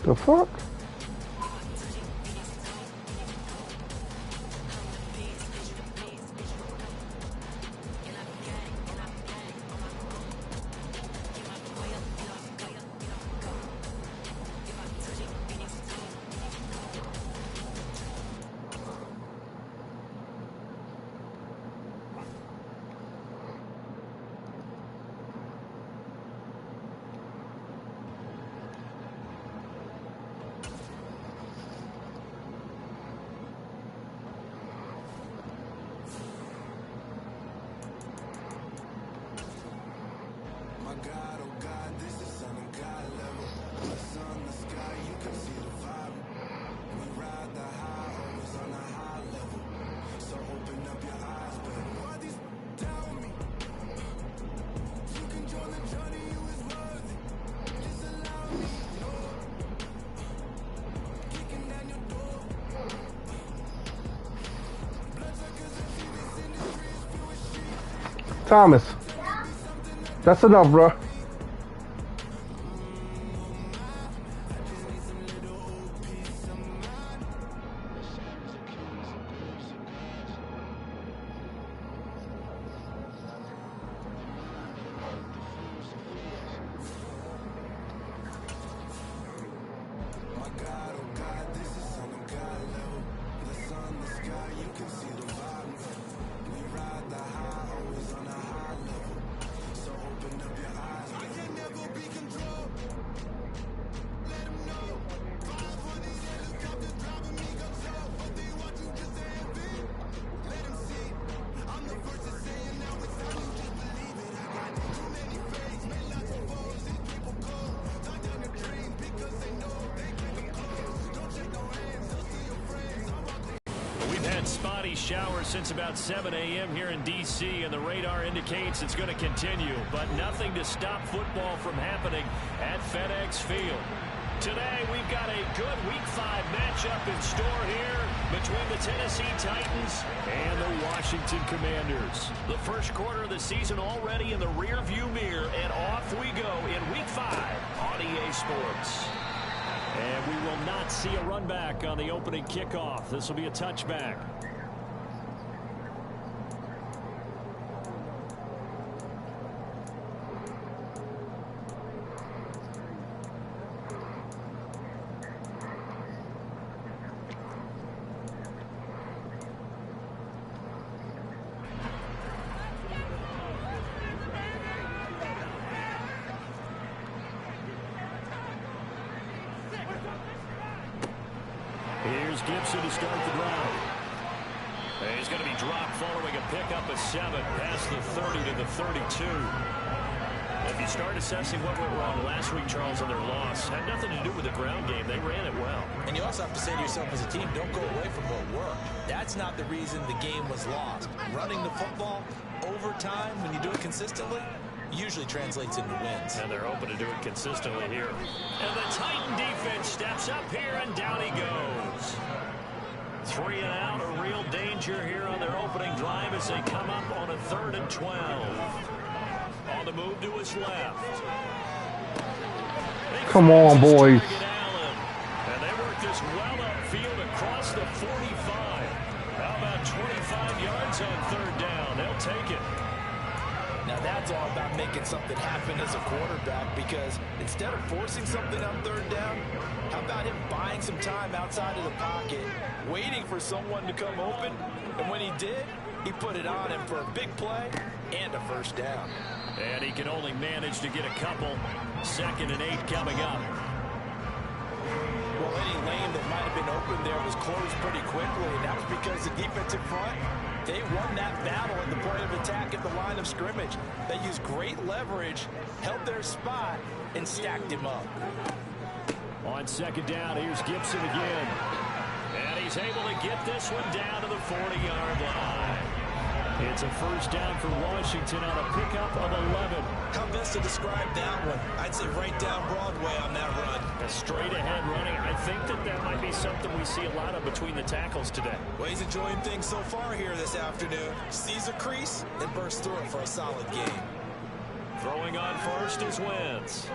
The fuck? Thomas, that's enough, bro. Spotty showers since about 7 a.m. here in D.C., and the radar indicates it's going to continue, but nothing to stop football from happening at FedEx Field. Today, we've got a good Week 5 matchup in store here between the Tennessee Titans and the Washington Commanders. The first quarter of the season already in the rearview mirror, and off we go in Week 5 on EA Sports. And we will not see a run back on the opening kickoff. This will be a touchback. Here's Gibson to start the drive. He's going to be dropped following a pickup of 7 past the 30 to the 32. If you start assessing what went wrong last week, Charles, on their loss, had nothing to do with the ground game. They ran it well. And you also have to say to yourself as a team, don't go away from what worked. That's not the reason the game was lost. Running the football over time, when you do it consistently, usually translates into wins. And they're open to do it consistently here. And the Titan defense steps up here, and down he goes. 3 and out, a real danger here on their opening drive as they come up on a 3rd and 12. On the move to his left. Come on, boys. And they work this well upfield across the 45. How about 25 yards on 3rd down? They'll take it. Now that's all about making something happen as a quarterback, because instead of forcing something on 3rd down, how about him buying some time outside of the pocket, waiting for someone to come open, and when he did, he put it on him for a big play and a 1st down. And he can only manage to get a couple. 2nd and 8 coming up. Well, any lane that might have been open there was closed pretty quickly, and that was because the defensive front, they won that battle at the point of attack at the line of scrimmage. They used great leverage, held their spot, and stacked him up. On 2nd down, here's Gibson again. And he's able to get this one down to the 40-yard line. It's a 1st down for Washington on a pickup of 11. How best to describe that one? I'd say right down Broadway on that run. A straight-ahead running. I think that might be something we see a lot of between the tackles today. Well, he's enjoying things so far here this afternoon. Sees a crease and bursts through it for a solid game. Throwing on first is Wentz.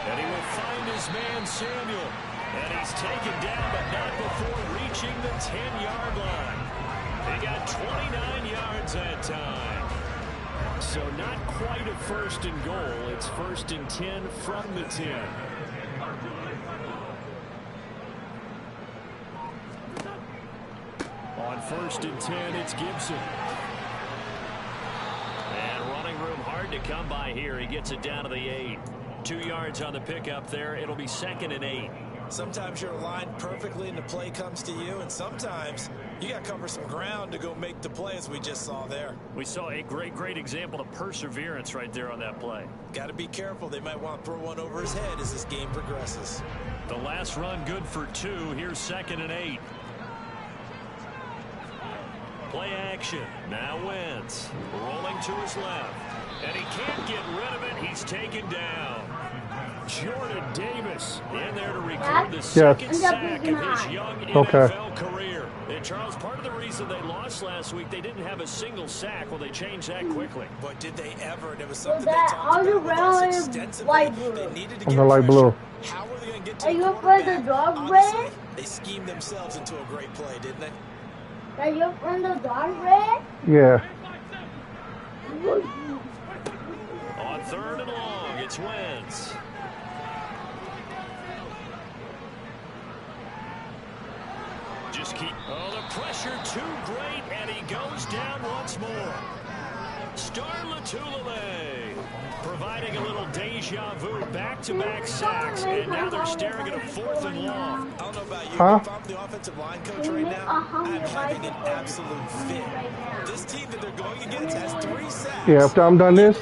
And he will find his man, Samuel. And he's taken down, but not before reaching the 10-yard line. He got 29 yards that time. So not quite a first and goal. It's first and 10 from the 10. On first and 10, it's Gibson. And running room hard to come by here. He gets it down to the 8. 2 yards on the pickup there. It'll be second and 8. Sometimes you're aligned perfectly and the play comes to you, and sometimes you got to cover some ground to go make the play, as we just saw there. We saw a great example of perseverance right there on that play. Got to be careful. They might want to throw one over his head as this game progresses. The last run good for 2. Here's second and 8. Play action. Now Wentz rolling to his left. And he can't get rid of it. He's taken down. Jordan Davis in there to record the second sack of his young NFL career. And Charles, part of the reason they lost last week, they didn't have a single sack. Well, they changed that quickly. But did they ever? And it was something they talked about with us extensively. They needed to get light blue. How are they going to get to the quarterback? The dog Honestly, red? they schemed themselves into a great play, didn't they? Are you from the dog red? Yeah. On third and long, it's Wentz. Just keep. Oh, the pressure too great, and he goes down once more. Star Latulippe providing a little deja vu, back-to-back sacks, and now they're staring at a fourth and long. I don't know about you, Huh? if I'm the offensive line coach right now, I'm having an absolute fit. This team that they're going against has 3 sacks. Yeah, after I'm done this,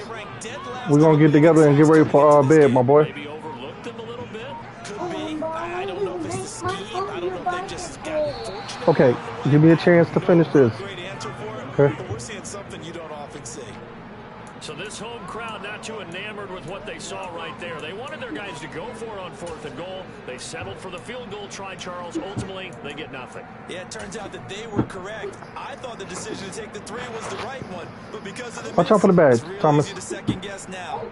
we're going to get together and get ready for bed, my boy. Maybe overlooked them a little bit. Could be. I don't know if it's the scheme. I don't know if they just got fortunate. Okay, give me a chance to finish this. Great answer for it. Okay. But we're seeing something you don't often see. So this home crowd not too enamored with what they saw right there. They wanted their guys to go for it on fourth and goal. They settled for the field goal try, Charles. Ultimately, they get nothing. Yeah, it turns out that they were correct. I thought the decision to take the 3 was the right one, but because of the Watch out for the miss, badge, it's real Thomas. easy to second guess now.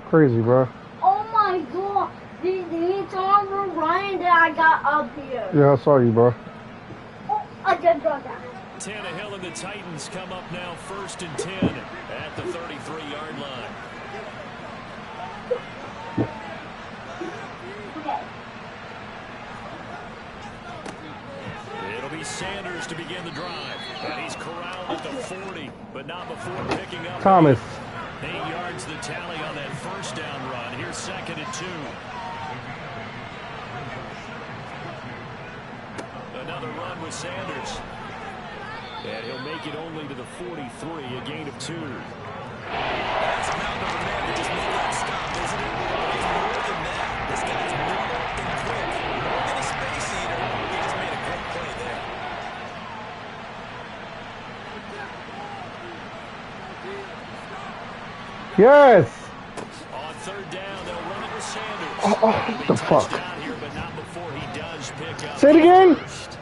Crazy, bro. Oh my god. These arms Ryan that I got up here. Yeah, I saw you, bro. Oh, I just got that. Tannehill and the Titans come up now first and 10 at the 33-yard line. Okay. It'll be Sanders to begin the drive. And he's corralled at the 40, but not before picking up. Thomas. 8 yards the tally on that first down run. Here's second and 2. Another run with Sanders. And he'll make it only to the 43, a gain of 2. That's a mountain of a man that just made that stop, isn't it? He's more than that. This guy's nimble and quick. More than a space eater. He just made a great play there. Yes. On third down, they'll run it with Sanders. What the fuck? Down here, but not before he does pick up. Say it again. First.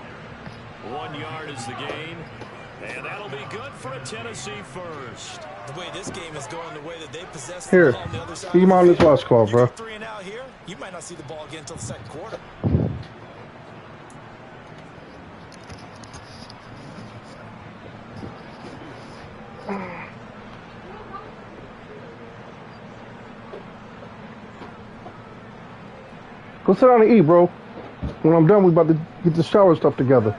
1 yard is the gain, and that'll be good for a Tennessee first. The way this game is going, the way that they possess Here, the ball on the other side. see him on this last call, bro. 3 and out here, you might not see the ball again until the second quarter. Go sit down and eat, bro. When I'm done, we about to get the shower stuff together.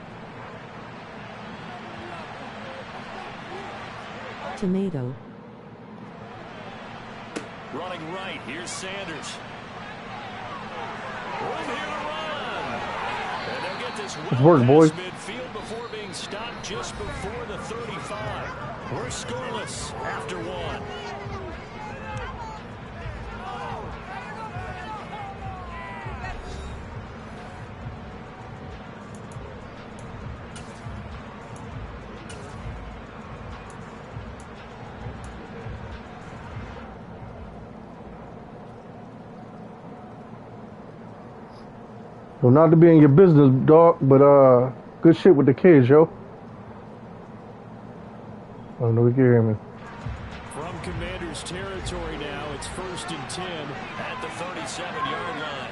Tomato. Running right, here's Sanders. Room here to run. And they'll get this Good work, boys. midfield before being stopped just before the 35. We're scoreless after 1. Well, not to be in your business, dog, but good shit with the kids, yo. I don't know if you can hear me. From Commanders territory now. It's 1st and 10 at the 37-yard line.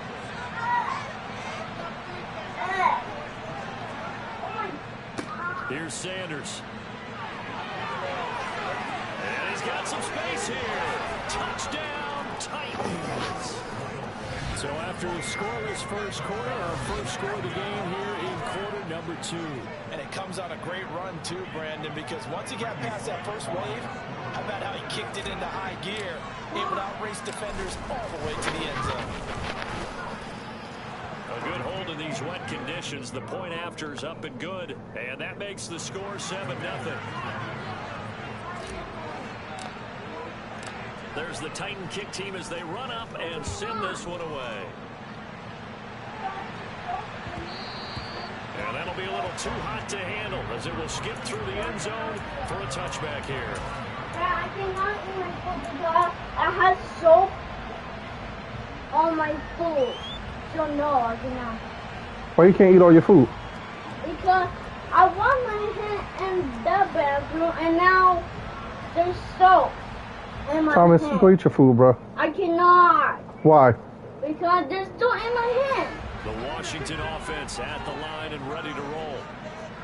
Here's Sanders. And he's got some space here. Touchdown, Titans. So after a scoreless first quarter, our first score of the game here in quarter number 2. And it comes on a great run too, Brandon, because once he got past that first wave, how about how he kicked it into high gear, able to outrace defenders all the way to the end zone. A good hold in these wet conditions. The point after is up and good, and that makes the score 7-0. There's the Titan kick team as they run up and send this one away. And that'll be a little too hot to handle as it will skip through the end zone for a touchback here. I cannot eat my food because I have soap on my food. So no, I cannot. Why you can't eat all your food? Because I want my hand in the bathroom and now there's soap in my Thomas, hand. go eat your food, bro. I cannot. Why? Because there's soap in my hand. The Washington offense at the line and ready to roll.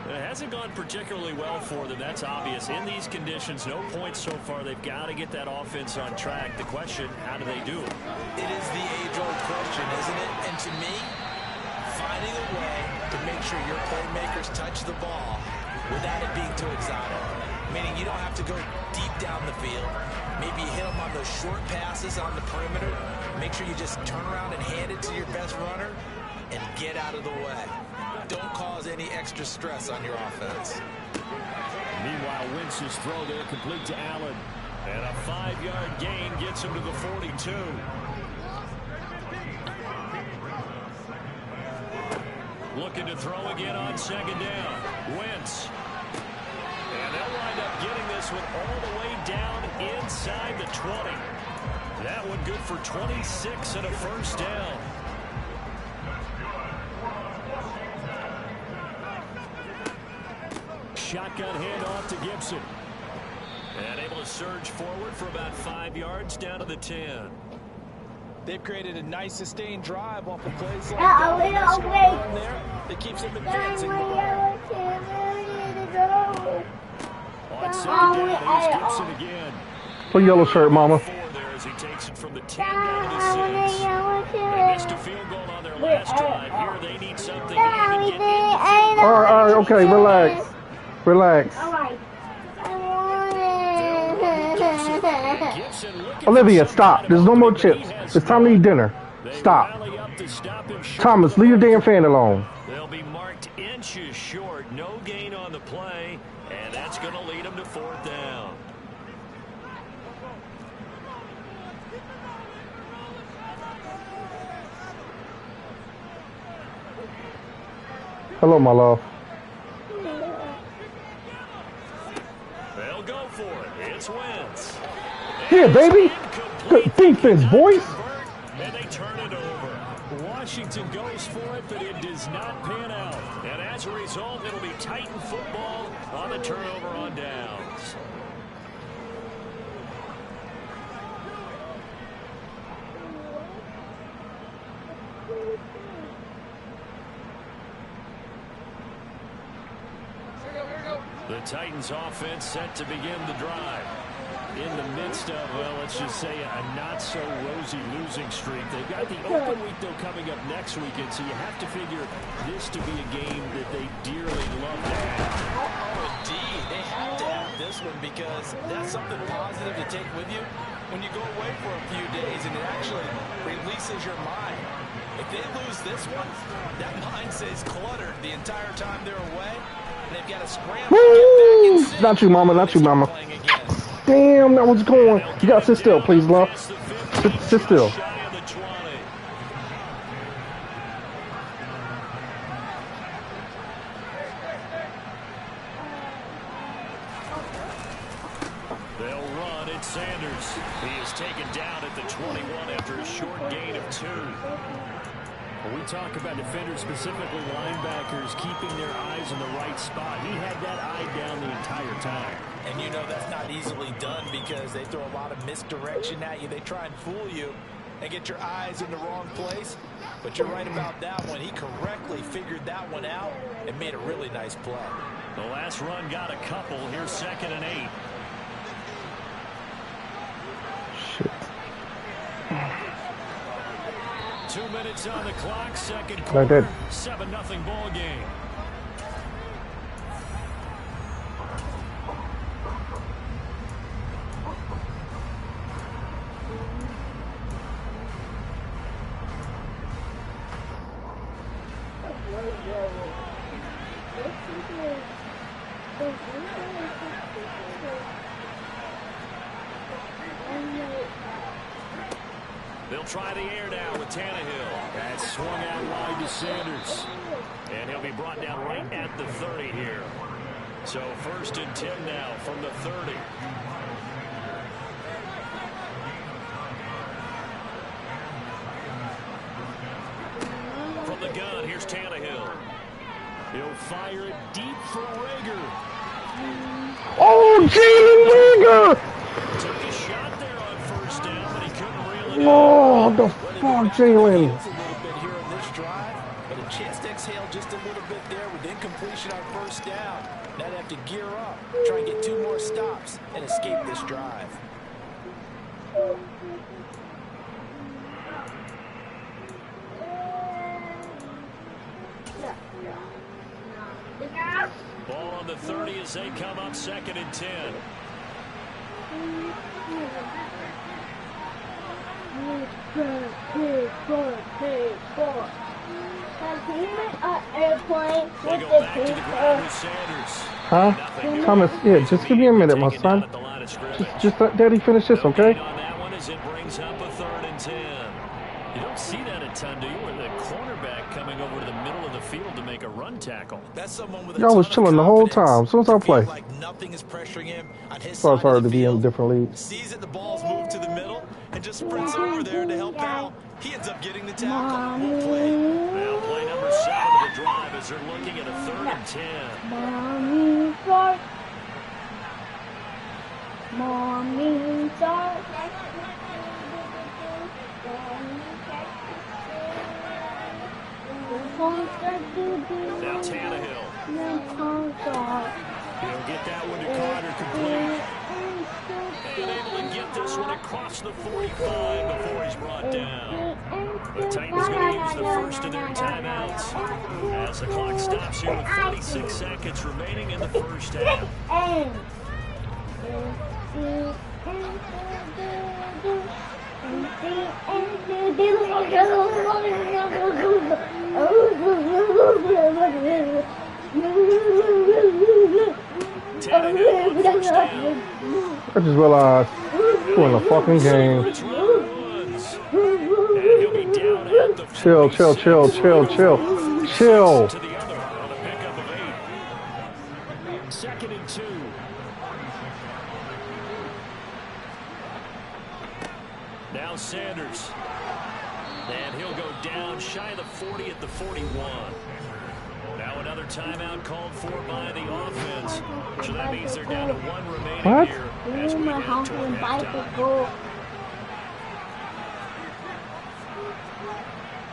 It hasn't gone particularly well for them. That's obvious. In these conditions, no points so far. They've got to get that offense on track. The question, how do they do it? It is the age-old question, isn't it? And to me, finding a way to make sure your playmakers touch the ball without it being too exotic. Meaning you don't have to go deep down the field. Maybe hit them on those short passes on the perimeter. Make sure you just turn around and hand it to your best runner and get out of the way. Don't cause any extra stress on your offense. Meanwhile, Wentz's throw there complete to Allen. And a 5-yard gain gets him to the 42. Looking to throw again on 2nd down. Wentz. And they'll wind up getting this one all the way down inside the 20. That one good for 26 and a 1st down. Shotgun handoff to Gibson. And able to surge forward for about 5 yards down to the 10. They've created a nice sustained drive off of plays like Yeah, that. I'll wait. There, it keeps them Then advancing. my yellow chair ready to go. On 2nd down, here's Gibson again. What yellow shirt, mama? 4 there as he takes it from the 10 Then down to my the 6. yellow They chair. missed a field goal on their last drive. Here they need something to Then even we get did into a All right, okay, relax. Relax. Alright. I want it. Gibson looking Olivia, for some stop. kind of There's no more opening, but he chips. has It's time to eat dinner. They Stop. rally up to stop him short. Thomas, leave your damn fan alone. They'll be marked inches short. No gain on the play, and that's going to lead them to 4th down. Hello, my love. They'll go for it. It's Wentz. Yeah, baby. Good defense, boys. And they turn it over. Washington goes for it, but it does not pan out. And as a result, it'll be Titan football on the turnover on downs. The Titans offense set to begin the drive. In the midst of, well, let's just say a not-so-rosy losing streak. They've got the open week, though, coming up next weekend, so you have to figure this to be a game that they dearly love to have. Oh, indeed. They have to have this one because that's something positive to take with you when you go away for a few days, and it actually releases your mind. If they lose this one, that mind stays cluttered the entire time they're away, and they've got to scramble to get back in sync. Not you, mama. Not you, mama. Damn, that was going. You gotta sit still, please, love. Sit still. They'll run. It's Sanders. He is taken down at the 21 after a short gain of 2. When we talk about defenders, specifically linebackers, keeping their eyes in the right spot, he had that eye down the entire time. And you know that's not easily done because they throw a lot of misdirection at you. They try and fool you and get your eyes in the wrong place. But you're right about that one. He correctly figured that one out and made a really nice play. The last run got a couple. Here's 2nd and 8. Shit. 2 minutes on the clock, second Like quarter, that. 7-0 ball game. They'll try the air now with Tannehill. That's swung out wide to Sanders. And he'll be brought down right at the 30 here. So 1st and 10 now from the 30. From the gun, here's Tannehill. He'll fire it deep for Rager. Oh, Jalen Rager! Took a shot there on 1st down, but he couldn't reel it in. Oh, the fuck, Jalen. A little bit here on this drive, but a chance to exhale just a little bit there with incompletion on 1st down. Now they have to gear up, try and get 2 more stops, and escape this drive. Ball on the 30 as they come up 2nd and 10. Airplane They go back to the ground with Sanders. Huh? Thomas, yeah, just give me a minute, my son. Just let Daddy finish this, okay? On that one as it brings up a 3rd and 10. You don't see that a ton, do you? Where the cornerback coming over to the middle of the field to make a run tackle. That's someone with a Y'all was ton of chilling the whole confidence. time. As soon as I play. Like nothing is pressuring him on his So it's side of hard the to be in field. different leagues. Sees that the ball's moved to the middle and just sprints over there to help out. He ends up getting the tackle. Well played. Now play number 7 of the drive as they're looking at a 3rd and 10. Mommy shark. Mommy shark. Now Tannehill. He'll get that one to Carter complete. And able to get this one across the 45 before he's brought down. The Titans going to use the first of their timeouts as the clock stops here with 46 seconds remaining in the first half. Tannehill on 1st down. I just realized we're in a fucking game. And he'll be down at the Chill. to the other on a pickup of 8. 2nd and 2. Now Sanders. And he'll go down shy of the 40 at the 41. Now another timeout called for by the offense. So that means they're down to 1 remaining What? here as we head toward halftime.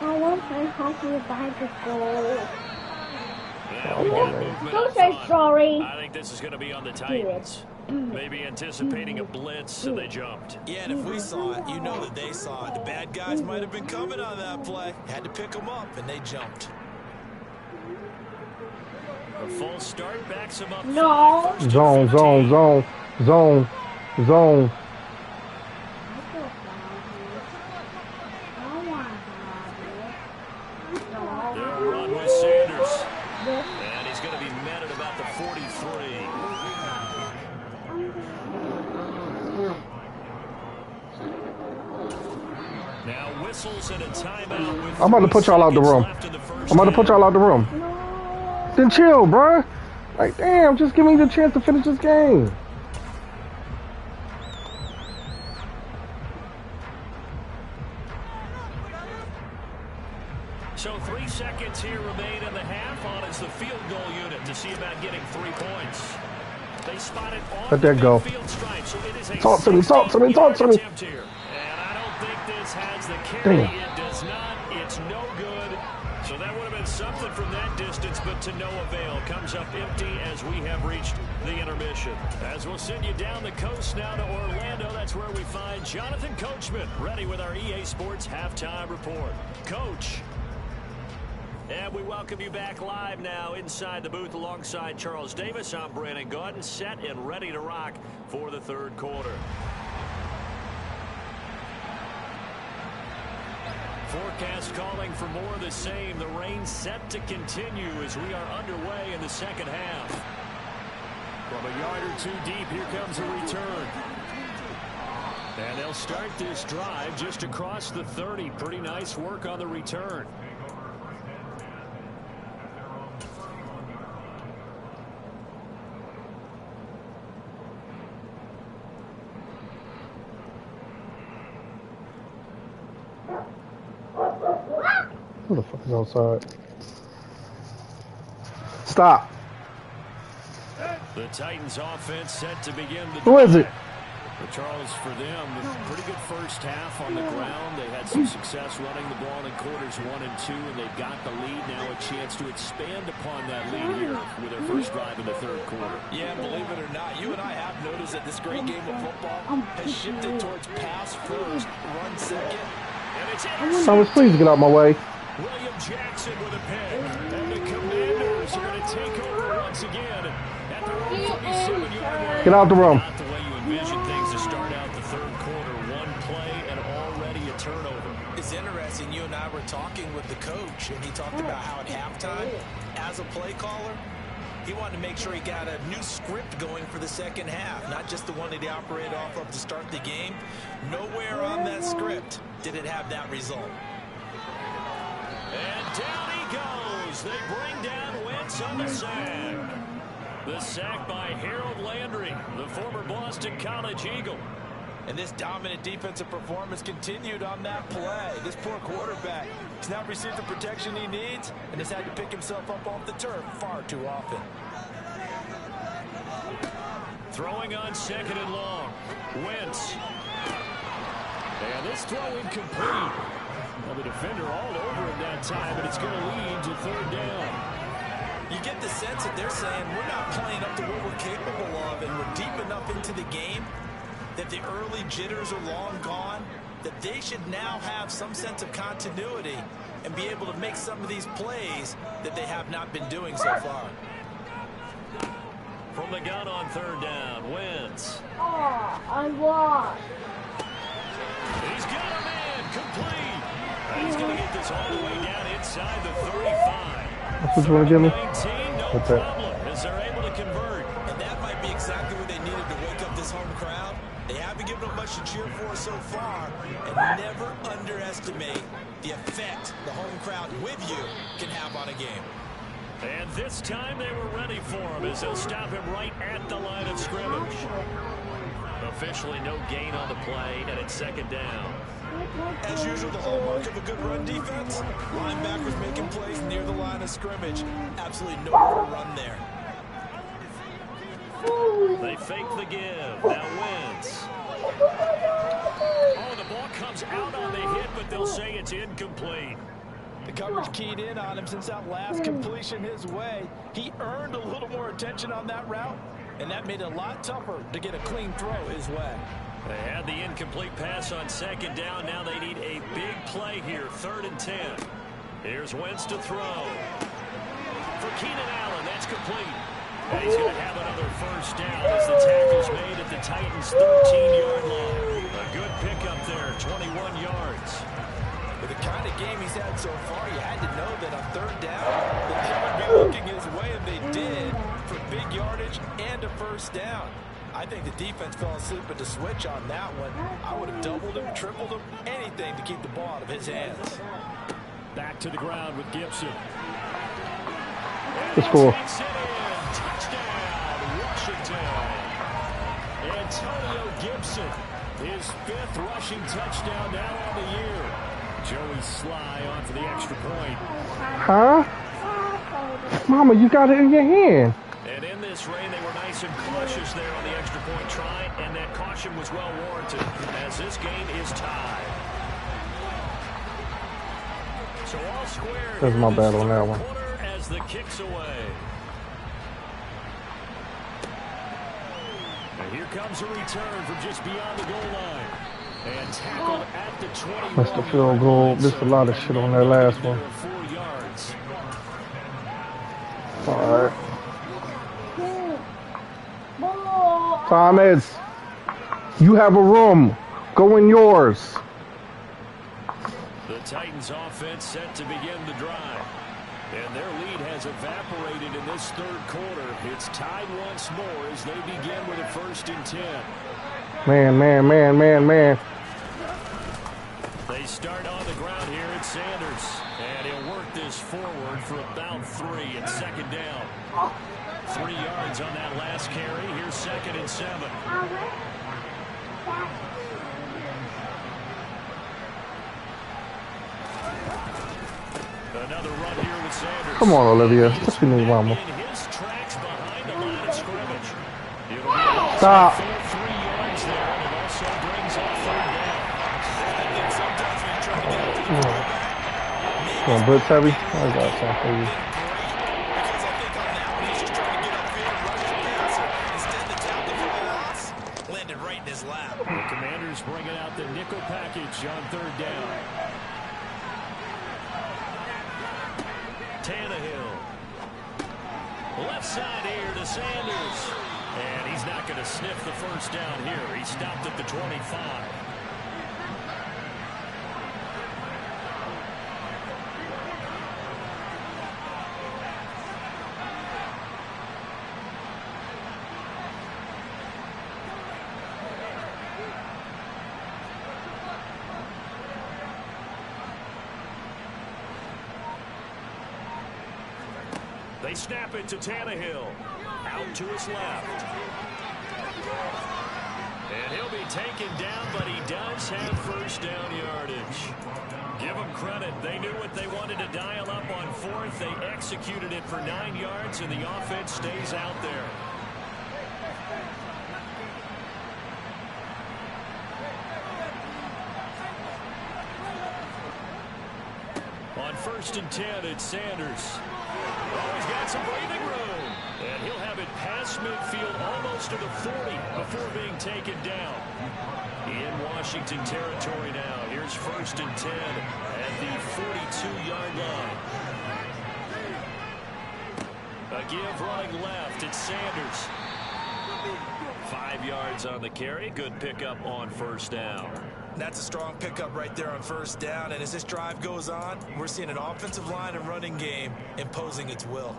I want my house with bicycle. Yeah, we got movement Don't up say front. sorry. I think this is going to be on the Titans. Maybe anticipating a blitz, so they jumped. Yeah, and if we saw it, you know that they saw it. The bad guys might have been coming on that play. Had to pick them up, and they jumped. A full start backs him up. No. Zone. They'll run with Sanders. And he's going to be met at about the 43. Now whistles and a timeout with I'm about to put y'all out the room. Then chill, bruh. Like, damn, just give me the chance to finish this game. So 3 seconds here remain in the half on as the field goal unit to see about getting 3 points. They spot it on Let the that go. midfield stripe, so it is a Talk to me, talk to me, talk to me. attempt here. And I don't think this has the carry. Damn. It does not. It's no good. So that would have been something from that distance, but to no avail. Comes up empty as we have reached the intermission. As we'll send you down the coast now to Orlando, that's where we find Jonathan Coachman, ready with our EA Sports Halftime Report. Coach. And we welcome you back live now inside the booth alongside Charles Davis. I'm Brandon Gaudin, set and ready to rock for the third quarter. Forecast calling for more of the same. The rain set to continue as we are underway in the second half. From a yard or two deep, here comes a return. And they'll start this drive just across the 30. Pretty nice work on the return. Who the fuck is outside? Stop. The Titans offense set to begin the Who is it? But Charles, for them, a pretty good first half on the ground. They had some success running the ball in quarters 1 and 2, and they've got the lead now, a chance to expand upon that lead here with their first drive in the third quarter. Yeah, believe it or not, you and I have noticed that this great game of football has shifted towards pass first, run second. And it's Thomas, please get out my way. William Jackson with a pick. And the Commanders are going to take over once again at their own 47-yard line. Get out the room. Not the way you envision things to start out the third quarter. One play and already a turnover. It's interesting. You and I were talking with the coach, and he talked about how at halftime, as a play caller, he wanted to make sure he got a new script going for the second half, not just the one that he operated off of to start the game. Nowhere on that script did it have that result. And down he goes. They bring down Wentz on the sack. The sack by Harold Landry, the former Boston College Eagle. And this dominant defensive performance continued on that play. This poor quarterback has not received the protection he needs and has had to pick himself up off the turf far too often. Throwing on second and long. Wentz. And this throw incomplete. Well, the defender all over him that time, but it's going to lead to third down. You get the sense that they're saying we're not playing up to what we're capable of, and we're deep enough into the game that the early jitters are long gone, that they should now have some sense of continuity and be able to make some of these plays that they have not been doing so far. From the gun on third down, Wentz. Oh, I lost. He's got him in, complete. He's going to get this all the way down inside the 35. That's what you want to give me? 19, no What's problem, as they're able to convert. And that might be exactly what they needed to wake up this home crowd. They haven't given them much to cheer for so far, and never underestimate the effect the home crowd with you can have on a game. And this time they were ready for him as they'll stop him right at the line of scrimmage. Officially no gain on the play, and it's second down. As usual, the hallmark of a good run defense, linebackers making plays near the line of scrimmage. Absolutely nowhere to run there. They fake the give. Now Wentz. Oh, the ball comes out on the hit, but they'll say it's incomplete. The coverage keyed in on him since that last completion his way. He earned a little more attention on that route, and that made it a lot tougher to get a clean throw his way. They had the incomplete pass on second down. Now they need a big play here, 3rd and 10. Here's Wentz to throw. For Keenan Allen, that's complete. And he's going to have another first down as the tackle's made at the Titans' 13-yard line. A good pickup there, 21 yards. With the kind of game he's had so far, you had to know that on third down, the team would be looking his way, and they did, for big yardage and a first down. I think the defense fell asleep at the switch on that one. I would have doubled him, tripled him, anything to keep the ball out of his hands. Back to the ground with Gibson. The score. Touchdown, Washington. Antonio Gibson, his 5th rushing touchdown now on the year. Joey Sly on for the extra point. Huh? Mama, you got it in your hand. And in this this, Ray, they were nice and cautious there on the extra point try, and that caution was well warranted as this game is tied. So all square. That's my bad on that one. As the kicks away. And here comes a return from just beyond the goal line. And tackled at the 20. That's the field goal. There's a lot of shit on that last one. 4 yards. All right. Thomas, you have a room. Go in yours. The Titans offense set to begin the drive. And their lead has evaporated in this third quarter. It's tied once more as they begin with a 1st and 10. Man. They start on the ground here at Sanders. And he'll work this forward for about 3 and 2nd down. 3 yards on that last carry. Here's 2nd and 7. Another run here with Sanders. Come on, Olivia. What you need, mama? His tracks behind the line of scrimmage. Stop. 3 yards there, and it also brings up 3rd down. I think sometimes when you try to get to the quarterback, Going blitz heavy? I got something for you. because I think on that one he's just trying to get upfield and rush the passer. Instead, the tackle for the loss landed right in his lap. The Commanders bringing out the nickel package on 3rd down. Tannehill. Left side here to Sanders. And he's not going to sniff the 1st down here. He stopped at the 25. They snap it to Tannehill. Out to his left. And he'll be taken down, but he does have 1st down yardage. Give them credit. They knew what they wanted to dial up on 4th. They executed it for 9 yards, and the offense stays out there. On 1st and 10, it's Sanders. Oh, he's got some breathing room. And he'll have it past midfield almost to the 40 before being taken down. In Washington territory now. Here's 1st and 10 at the 42-yard line. A give running left. It's Sanders. 5 yards on the carry. Good pickup on 1st down. That's a strong pickup right there on 1st down. And as this drive goes on, we're seeing an offensive line and running game imposing its will.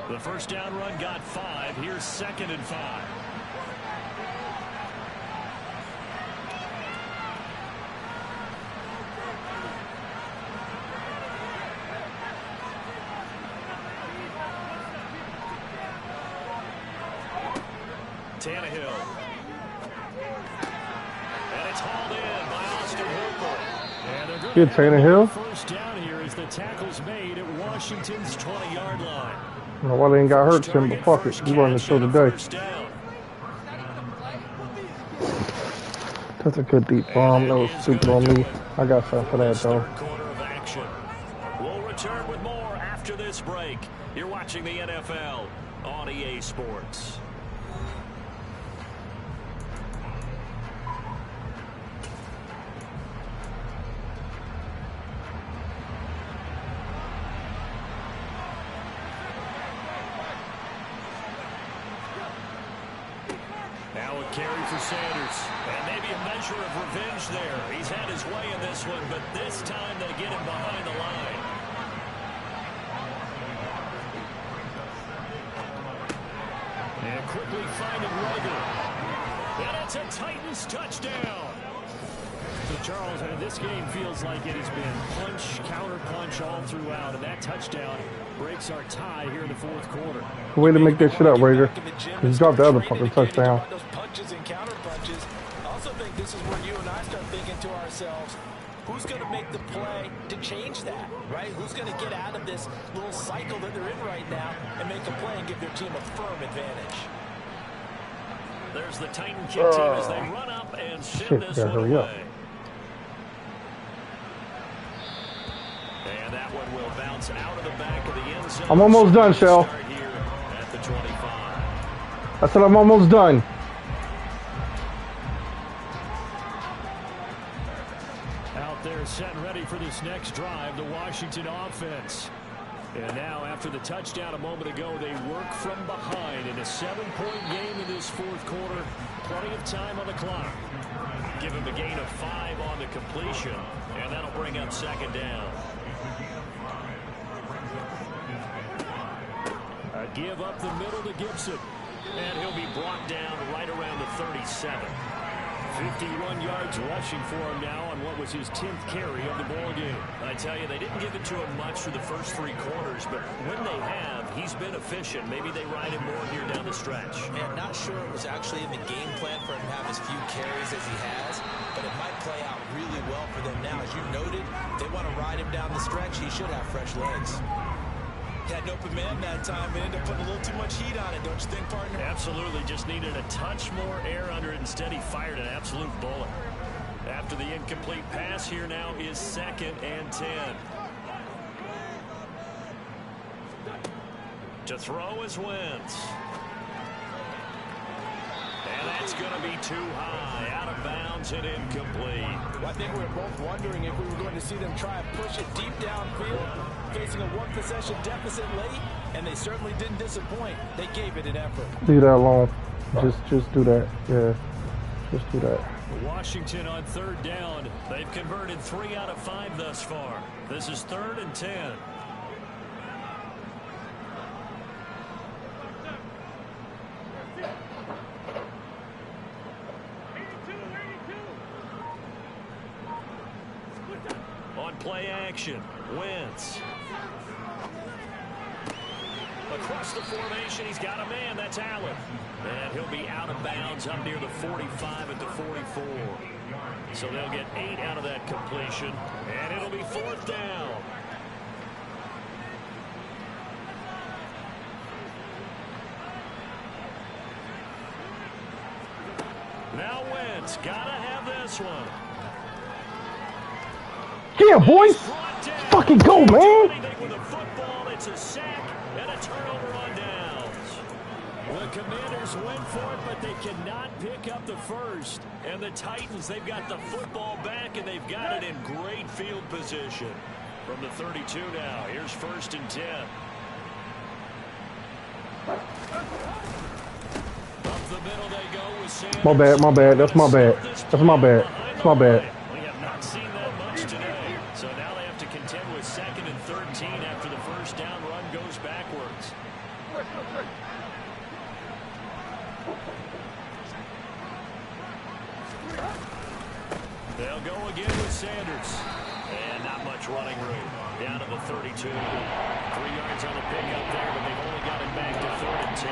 The 1st down run got 5. Here's 2nd and 5. Tannehill. And it's hauled in by Austin Hooper. And they're going Good, Tannehill. 1st down here as the tackle's made at Washington's 20-yard line. I don't know why they ain't got hurt, Tim, but fuck it. We running the show today. That's a good deep bomb. That was stupid on me. I got something for that, though. Quarter of action. We'll return with more after this break. You're watching the NFL on EA Sports. Now a carry for Sanders. And maybe a measure of revenge there. He's had his way in this one, but this time they get him behind the line. And quickly finding Rager. And it's a Titans touchdown. Charles, this game feels like it has been punch, counter punch all throughout, and that touchdown breaks our tie here in the fourth quarter. Way to make that shit up, Rager. Just drop the other fucking touchdown. Those punches and counter punches. I also think this is where you and I start thinking to ourselves, who's going to make the play to change that, right? Who's going to get out of this little cycle that they're in right now and make a play and give their team a firm advantage? There's the Titan kick team as they run up and send this one away. And that one will bounce out of the back of the end zone. I'm almost done, Shell. Here at the 25. I said I'm almost done. Out there set and ready for this next drive, the Washington offense. And now, after the touchdown a moment ago, they work from behind in a 7-point game in this fourth quarter. Plenty of time on the clock. Give him a gain of 5 on the completion, and that'll bring up second down. A give up the middle to Gibson, and he'll be brought down right around the 37. 51 yards rushing for him now on what was his 10th carry of the ball game. I tell you, they didn't give it to him much for the first 3 quarters, but when they have, he's been efficient. Maybe they ride him more here down the stretch. Man, not sure it was actually in the game plan for him to have as few carries as he has, but it might play out really well for them now. As you noted, they want to ride him down the stretch. He should have fresh legs. Had an open man that time and ended up putting a little too much heat on it, don't you think, partner? Absolutely. Just needed a touch more air under it. Instead, he fired an absolute bullet. After the incomplete pass, here now is 2nd and 10. To throw is Wentz. And that's going to be too high. Out of bounds and incomplete. Well, I think we were both wondering if we were going to see them try and push it deep downfield, facing a 1-possession deficit late, and they certainly didn't disappoint. They gave it an effort. Leave that alone. Just do that. Yeah. Just do that. Washington on 3rd down. They've converted 3 out of 5 thus far. This is 3rd and 10. On play action, Wentz. Across the formation, he's got a man. That's Allen. And he'll be out of bounds up near the 45 at the 44. So they'll get 8 out of that completion. And it'll be 4th down. Now Wentz. Gotta have this one. Yeah, boys. Fucking go, man. With a football, it's a sack and a turnover on downs. The Commanders went for it, but they cannot pick up the first. And the Titans, they've got the football back, and they've got it in great field position. From the 32 now, here's 1st and 10. Up the middle they go with Sanders. My bad, my bad. That's my bad. That's my bad. That's my bad. We have not seen that much today. So now they have to contend with 2nd and 13 after the first down run goes backwards. They'll go again with Sanders. And not much running room. Down to the 32. 3 yards on the pickup there, but they've only got it back to 3rd and 10.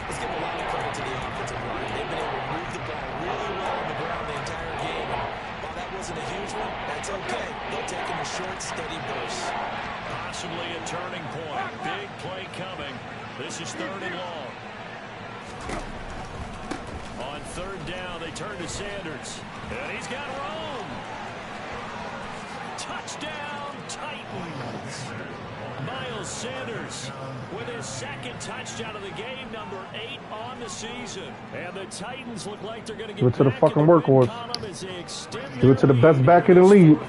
Let's give a lot of credit to the offensive line. They've been able to move the ball really well on the ground the entire game. And while that wasn't a huge one, that's okay. They'll take them in short, steady bursts. Possibly a turning point. Big play coming. This is 3rd and long. On 3rd down, they turn to Sanders. And he's got room. Touchdown, Titans. Miles Sanders with his 2nd touchdown of the game, number 8 on the season. And the Titans look like they're going to get Do it to the fucking workhorse. extend Do it to the best back in the league.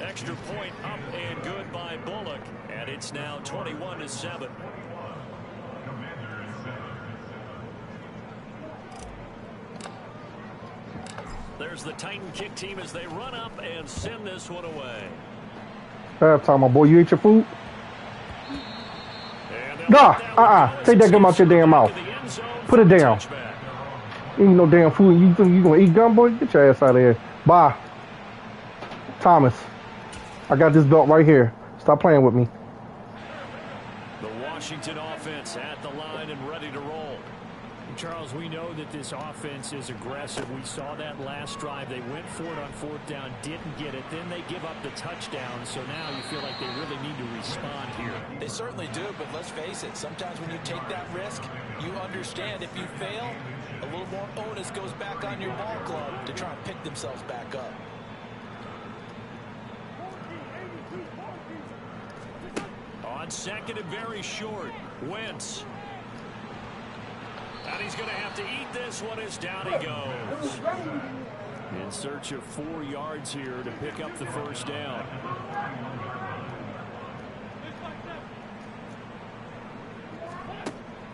Extra point up and good by Bullock. And it's now 21-7. There's the Titan kick team as they run up and send this one away. Halftime, my boy. You ate your food? Nah, take that gum out your damn mouth. Put it down. touchback. You ain't no damn food. You think you gonna eat gum, boy? Get your ass out of here. Bye. Thomas. I got this belt right here. Stop playing with me. The Washington offense at the line and ready to roll. Charles, we know that this offense is aggressive. We saw that last drive. They went for it on fourth down, didn't get it. Then they give up the touchdown. So now you feel like they really need to respond here. They certainly do, but let's face it. Sometimes when you take that risk, you understand if you fail, a little more onus goes back on your ball club to try and pick themselves back up. On second and very short, Wentz. And he's going to have to eat this one as down he goes. In search of 4 yards here to pick up the first down.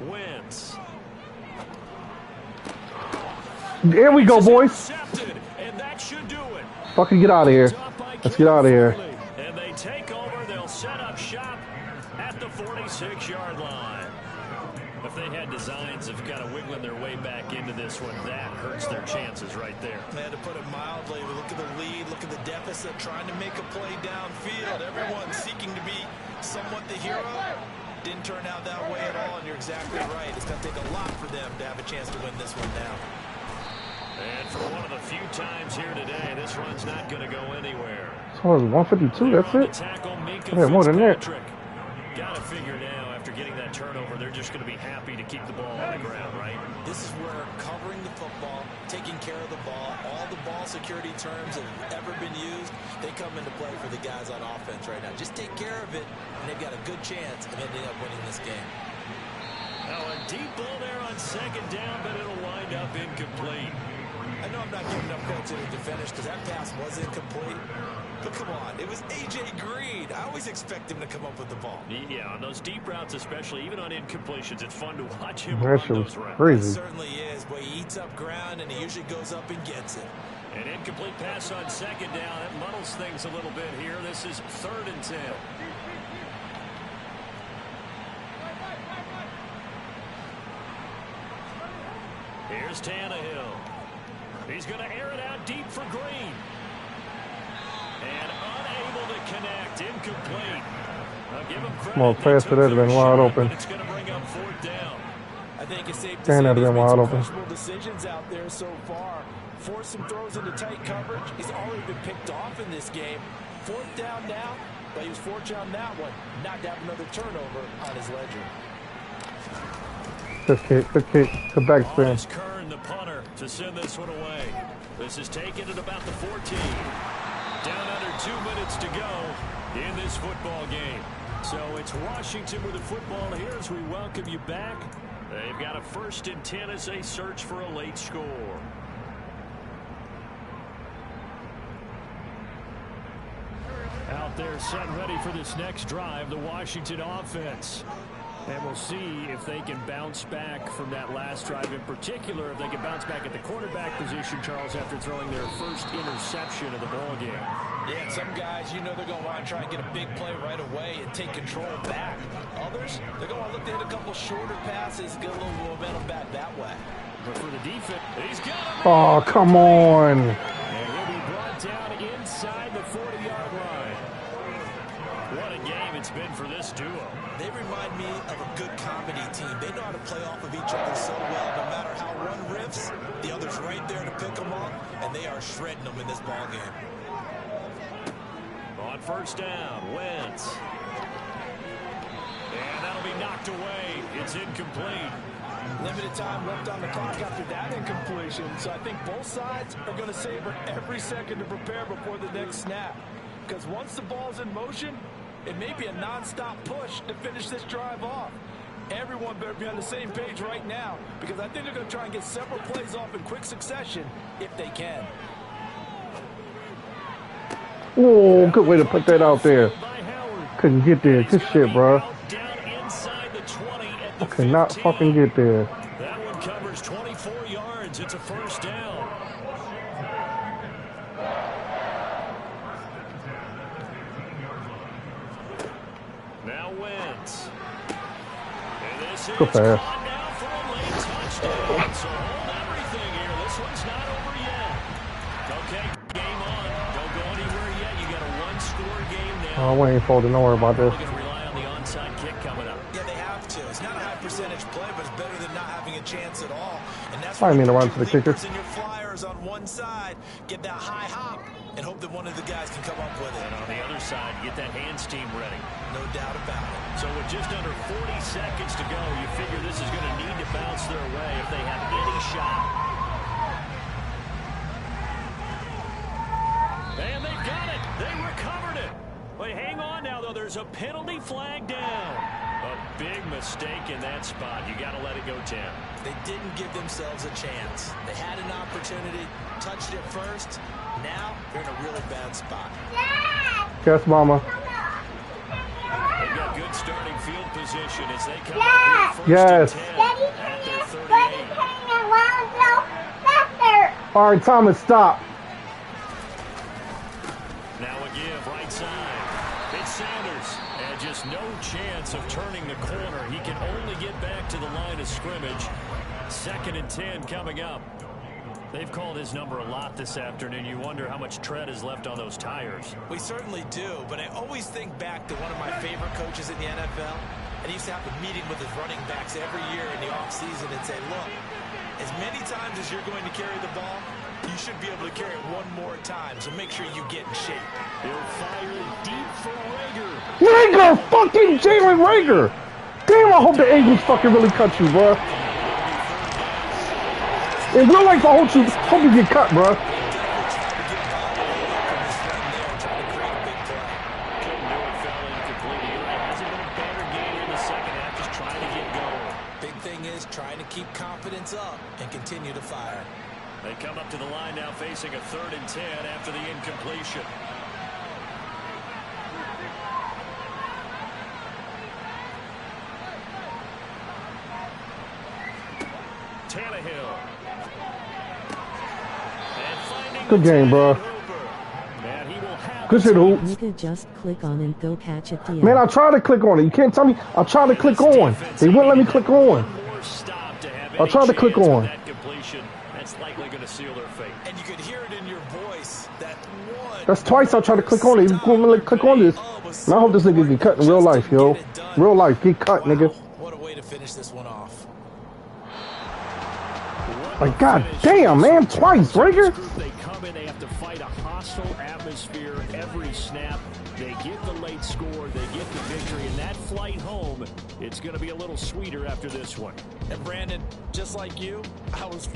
Wentz. There we go, boys. And that should do it. Fucking get out of here. Let's get out of here. And they take over. They'll set up shop at the 46-yard line. If they had designs of kind of wiggling their way back into this one, that hurts their chances right there. Man, to put it mildly, we look at the lead, look at the deficit, trying to make a play downfield. Everyone seeking to be somewhat the hero. Didn't turn out that way at all, and you're exactly right. It's going to take a lot for them to have a chance to win this one now. And for one of the few times here today, this run's not going to go anywhere. So it's 152, that's it? I had more than that. Got to figure now, after getting that turnover, they're just going to be happy to keep the ball on the ground, right? This is where covering the football, taking care of the ball, all the ball security terms that have ever been used, they come into play for the guys on offense right now. Just take care of it, and they've got a good chance of ending up winning this game. Now a deep ball there on second down, but it'll wind up incomplete. I know I'm not giving enough credit to the defenders because that pass was incomplete. But come on, it was A.J. Green. I always expect him to come up with the ball. Yeah, on those deep routes especially, even on incompletions, it's fun to watch him That run shit was those routes. crazy. It certainly is, but he eats up ground and he usually goes up and gets it. An incomplete pass on second down. It muddles things a little bit here. This is 3rd and 10. Here's Tannehill. He's going to air it out deep for Green. And unable to connect. Incomplete. I'll give him credit. More pass that would have been wide open. It's going to bring up 4th down. I think it's safe to Damn, say that'd he's been made wide some open. questionable decisions out there so far. Forced some throws into tight coverage. He's already been picked off in this game. 4th down now, but he was fortunate on that one. Not to have another turnover on his ledger. Good kick, good backspin. It's Kern, the punter, to send this one away. This is taken at about the 14. Down under 2 minutes to go in this football game. So it's Washington with the football here as we welcome you back. They've got a 1st and 10 as they search for a late score. Out there set ready for this next drive, the Washington offense. And we'll see if they can bounce back from that last drive in particular, if they can bounce back at the quarterback position, Charles, after throwing their first interception of the ball game. Yeah, some guys, you know they're going to want to try and get a big play right away and take control back. Others, they're going to look to hit a couple shorter passes, get a little momentum back that way. But for the defense, he's got him. Oh, come on. And he'll be brought down inside the 40-yard line. What a game it's been for this duo. They remind me of a good comedy team. They know how to play off of each other so well. No matter how one riffs, the other's right there to pick them up, and they are shredding them in this ball game. On 1st down, Wentz. And that'll be knocked away. It's incomplete. Limited time left on the clock after that incompletion, so I think both sides are going to savor every second to prepare before the next snap. Because once the ball's in motion, it may be a non-stop push to finish this drive off. Everyone better be on the same page right now, because I think they're going to try and get several plays off in quick succession if they can. Oh, good way to put that out there. Couldn't get there. Good shit, bro. I could not fucking get there. That one covers 24 yards. It's a 1st down. Now Wentz. And this is Go fast. caught now for a late touchdown. Oh, we ain't folding. Don't worry about this. We're going to rely on the onside kick coming up. Yeah, they have to. It's not a high percentage play, but it's better than not having a chance at all. And that's I why didn't mean to you run put to the your kicker. leapers and your flyers on one side, get that high hop, and hope that one of the guys can come up with it. And on the other side, get that hands team ready. No doubt about it. So with just under 40 seconds to go, you figure this is going to need to bounce their way if they have any shot. And they've got it. They recovered it. But hang on now, though. There's a penalty flag down. A big mistake in that spot. You got to let it go, Tim. They didn't give themselves a chance. They had an opportunity, touched it first. Now they're in a really bad spot. Yes, mama. They've got good starting field position as they come up here Yes. first and 10 at their 38. All right, Thomas, stop. Now a give right side. It's Sanders. And just no chance of turning the corner. He can only get back to the line of scrimmage. 2nd and 10 coming up. They've called his number a lot this afternoon. You wonder how much tread is left on those tires. We certainly do, but I always think back to one of my favorite coaches in the NFL. And he used to have a meeting with his running backs every year in the offseason and say, look, as many times as you're going to carry the ball, you should be able to carry it one more time, so make sure you get in shape. He'll fire deep for Rager. Rager! Fucking Jalen Rager! Damn, I hope the Eagles fucking really cut you, bro. In real life, I hope you get cut, bro. Big thing is trying to keep confidence up and continue to fire. They come up to the line now facing a 3rd and 10 after the incompletion. Tannehill. Good game, bro. Good shit, Hoop. You could just click on and go catch at the end. Man, I tried to click on it. You can't tell me. I tried to click on. They wouldn't let me click on. I tried to click on. That's likely going to seal their fate. And you could hear it in your voice. That one. That's twice I tried to click on it. You wouldn't let me click on this. And I hope this nigga get cut in real life, yo. Real life, get cut, nigga. What a way to finish this one off. Like, god damn, man, twice, Rager. They come in, they have to fight a hostile atmosphere every snap. They get the late score, they get the victory, and that flight home, it's going to be a little sweeter after this one. And Brandon, just like you, I was